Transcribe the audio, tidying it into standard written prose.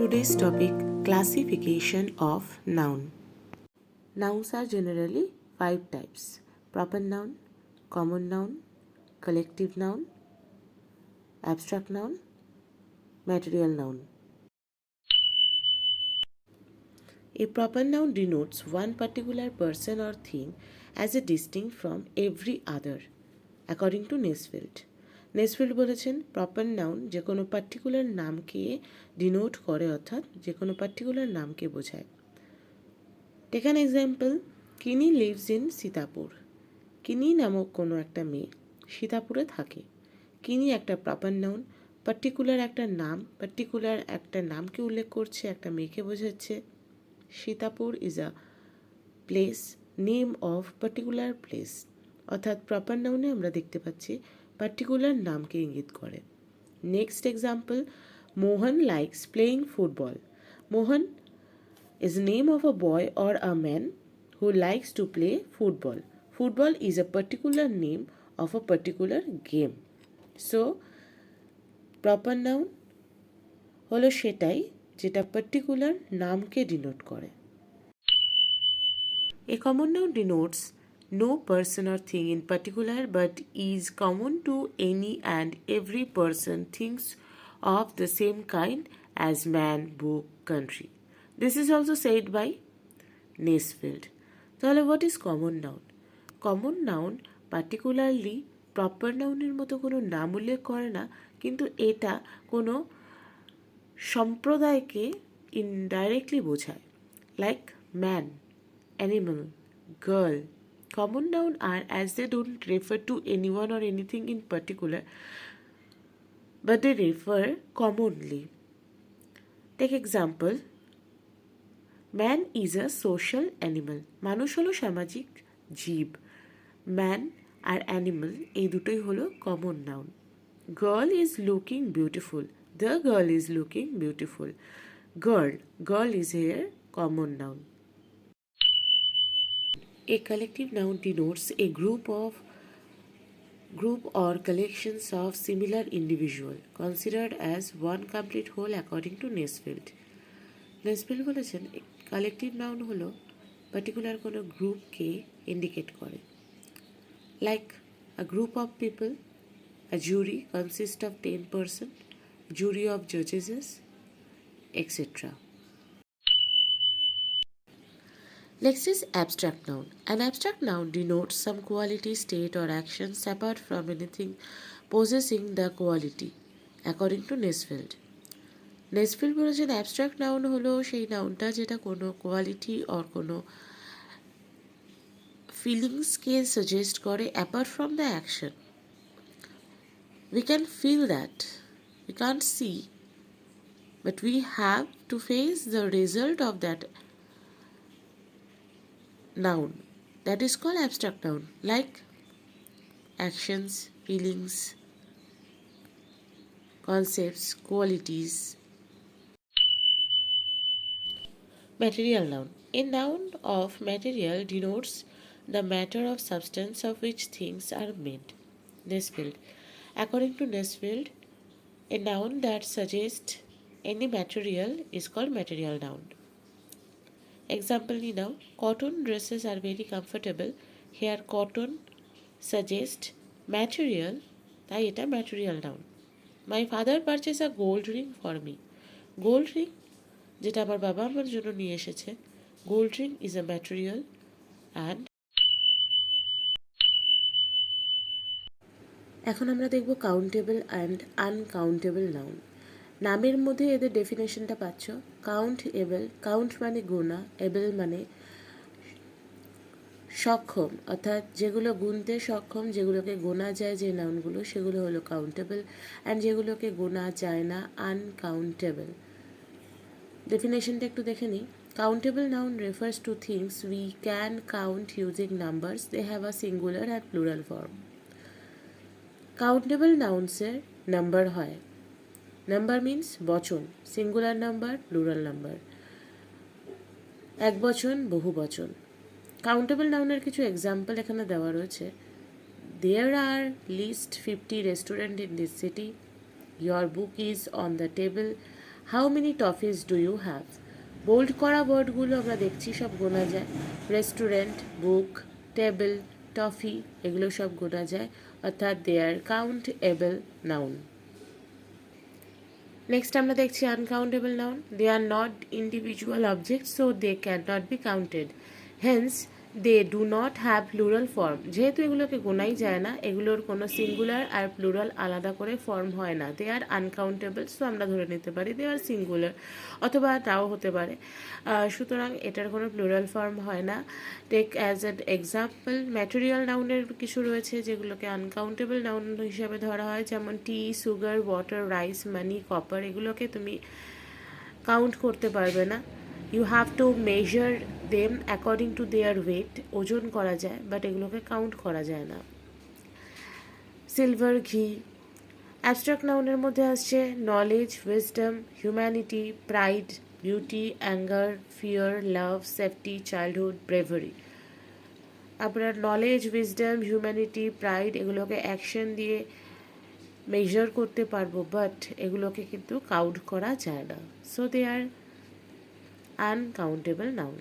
Today's topic, classification of noun. Nouns are generally 5 types: proper noun, common noun, collective noun, abstract noun, material noun. A proper noun denotes one particular person or thing as a distinct from every other, according to Nesfield. নেসফিল্ড বলেছেন proper noun যে কোনো particular নামকে denote করে, অর্থাৎ যে কোনো particular নামকে বোঝায়। টেক অ্যান এক্সাম্পল, কিনি লিভস ইন সীতাপুর। কিনি নামক কোনো একটা মেয়ে সীতাপুরে থাকে। কিনি একটা প্রপার নাউন, পার্টিকুলার একটা নামকে উল্লেখ করছে, একটা মেয়েকে বোঝাচ্ছে। Sitapur is a place, name of particular place, অর্থাৎ প্রপার নাউনে আমরা দেখতে পাচ্ছি পার্টিকুলার নামকে ইঙ্গিত করে। Next example, Mohan likes playing football. Mohan is the name of a boy or a man who likes to play football. Football is a particular name of a particular game. So, proper noun হলো সেটাই যেটা particular নামকে denote করে। A common noun denotes no person or thing in particular but is common to any and every person, things of the same kind as man, book, country. This is also said by Nesfield. তাহলে what is common noun? Common noun particularly proper noun-এর মতো কোনো নাম উল্লেখ করে না, কিন্তু এটা কোনো সম্প্রদায়কে ইনডাইরেক্টলি বোঝায়, like man, animal, girl. Common noun are as they don't refer to anyone or anything in particular, but they refer commonly. Take example, man is a social animal. মানুষ হলো সামাজিক জীব। ম্যান আর অ্যানিমাল এই দুটোই হলো common noun. Girl is looking beautiful. The girl is looking beautiful. Girl is here common noun. A collective noun denotes a group or collections of similar individual considered as one complete whole according to Nesfield. Nesfield বলেছেন collective noun হলো particular কোনো গ্রুপকে indicate করে, like a group of people, a jury consist of 10 person, jury of judges, etc. Next is abstract noun. An abstract noun denotes some quality, state or actions apart from anything possessing the quality, according to Nesfield. Nesfield বলেছেন abstract noun হলো সেই নাউনটা যেটা কোনো quality or কোনো ফিলিংসকে suggest করে apart from the action. We can feel that. We can't see, but we have to face the result of that noun. That is called abstract noun, like actions, feelings, concepts, qualities. Material noun. A noun of material denotes the matter of substance of which things are made. Nesfield. According to Nesfield, a noun that suggests any material is called material noun. Example ni now, cotton dresses are very comfortable. Here cotton suggests material, তাই এটা material noun. My father purchased a gold ring for me. Gold ring যেটা আমার বাবা আমার জন্য নিয়ে এসেছে, gold ring is a material. And এখন আমরা দেখব কাউন্টেবল অ্যান্ড আনকাউন্টেবল নাউন। নামের মধ্যে এদের ডেফিনেশনটা পাচ্ছ। কাউন্টেবল, কাউন্ট মানে গোনা, এবল মানে সক্ষম, অর্থাৎ যেগুলো গুনতে সক্ষম, যেগুলোকে গোনা যায় যে নাউনগুলো, সেগুলো হলো কাউন্টেবল, অ্যান্ড যেগুলোকে গোনা যায় না আনকাউন্টেবল। ডেফিনেশনটা একটু দেখে নিই। Countable noun refers to things we can count using numbers. They have a singular and plural form. Countable nouns এর নাম্বার হয়। নাম্বার মিন্স বচন, সিঙ্গুলার নাম্বার, প্লুরাল নাম্বার, এক বচন, বহু বচন। কাউন্টেবল নাউনের কিছু এক্সাম্পল এখানে দেওয়া রয়েছে। There are least 50 restaurants in this city. Your book is on the table. How many toffees do you have? Bold করা ওয়ার্ডগুলো আমরা দেখছি সব গোনা যায়। রেস্টুরেন্ট, বুক, টেবিল, টফি এগুলো সব গোনা যায়, অর্থাৎ they are countable noun. Next আমরা দেখছি uncountable noun. They are not individual object, so they can not be counted, hence they do not have plural form. যেহেতু এগুলোকে গোনাই যায় না, এগুলোর কোনো সিঙ্গুলার আর প্লুরাল আলাদা করে ফর্ম হয় না, দে আর আনকাউন্টেবল, সো আমরা ধরে নিতে পারি দে আর সিঙ্গুলার, অথবা তাও হতে পারে। সুতরাং এটার কোনো প্লুরাল ফর্ম হয় না। Take as an example, material নাউনের কিছু রয়েছে যেগুলোকে আনকাউন্টেবল নাউন হিসাবে ধরা হয়, যেমন tea, sugar, water, rice, money, copper. এগুলোকে তুমি কাউন্ট করতে পারবে না। You have to measure them according to their weight. ওজন করা যায়, বাট এগুলোকে কাউন্ট করা যায় না। সিলভার, ঘি। অ্যাবস্ট্রাক্ট নাউনের মধ্যে আসছে knowledge, wisdom, humanity, pride, beauty, anger, fear, love, safety, childhood, bravery. আমরা নলেজ, উইজডম, হিউম্যানিটি, প্রাইড এগুলোকে অ্যাকশন দিয়ে মেজার করতে পারবো, বাট এগুলোকে কিন্তু কাউন্ট করা যায় না, so they are uncountable noun.